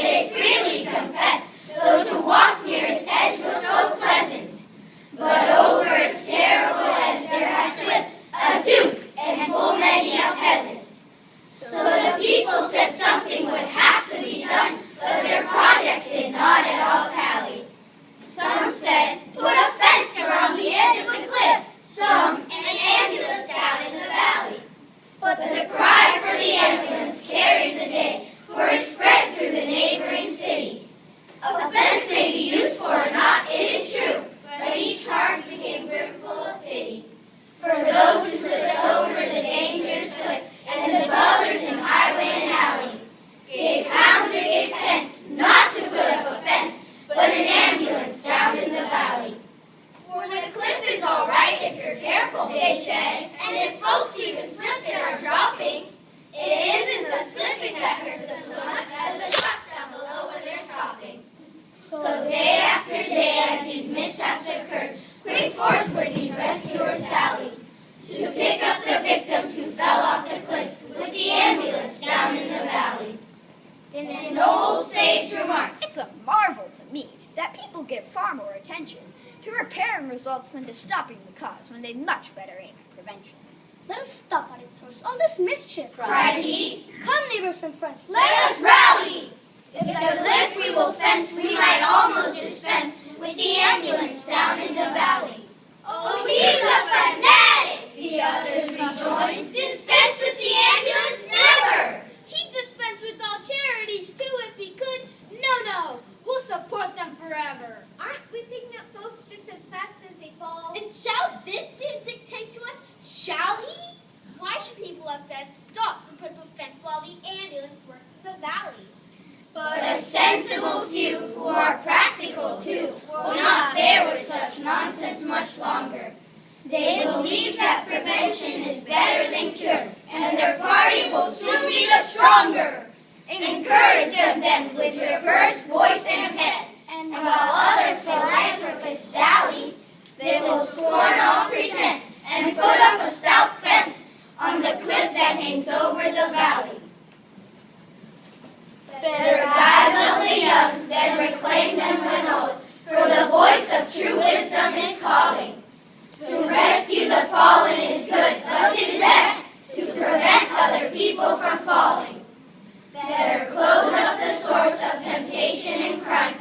they freely confess, those who walked near its edge was so pleasant. But over its terrible edge there has slipped a duke and full many a peasant. So the people said something would have to be done, but their projects did not at all tally. Some said, put a fence around the edge of the cliff. Some, an ambulance down in the valley. But the cry for the ambulance carried the day, for it spread through the neighboring cities. A fence may be useful or not, it is true, but each heart became brimful of pity for those who slipped over the dangerous cliff, and the dwellers in highway and alley gave pounds or gave pence, not to put up a fence, but an ambulance down in the valley. For the cliff is all right if you're careful, they said, and if folks even slip and are dropping, it isn't the slipping that hurts them so much as the drop down below when they're stopping. So day after day, as these mishaps occurred, quick forthward these rescuers sallied to pick up the victims who fell off the cliff with the ambulance down in the valley. And an old sage remarked, "It's a marvel to me that people give far more attention to repairing results than to stopping the cause when they'd much better aim at prevention." Let us stop at its source all this mischief, cried he. Come, neighbors and friends, Let us rally! If the cliff we will fence, we might almost dispense with the ambulance down in the valley. Oh, he's a fanatic, the others rejoined. Dispense with the ambulance? Never! He'd dispense with all charities, too, if he could. No, we'll support them forever. Aren't we picking up folks just as fast as they fall? And shall this man dictate to us? Shall he? Why should people have said stop to put up a fence while the ambulance works in the valley? But a sensible few, who are practical too, will not bear with such nonsense much longer. They believe that prevention is better than cure, and their party will soon be the stronger. Encourage them then with your purse, voice, and pen, and while other philanthropists dally, they will scorn all pretense and put up a stout fence on the cliff that hangs over the valley. Better guide the young than reclaim them when old, for the voice of true wisdom is calling. To rescue the fallen is good, but 'tis best to prevent other people from falling. Better close up the source of temptation and crime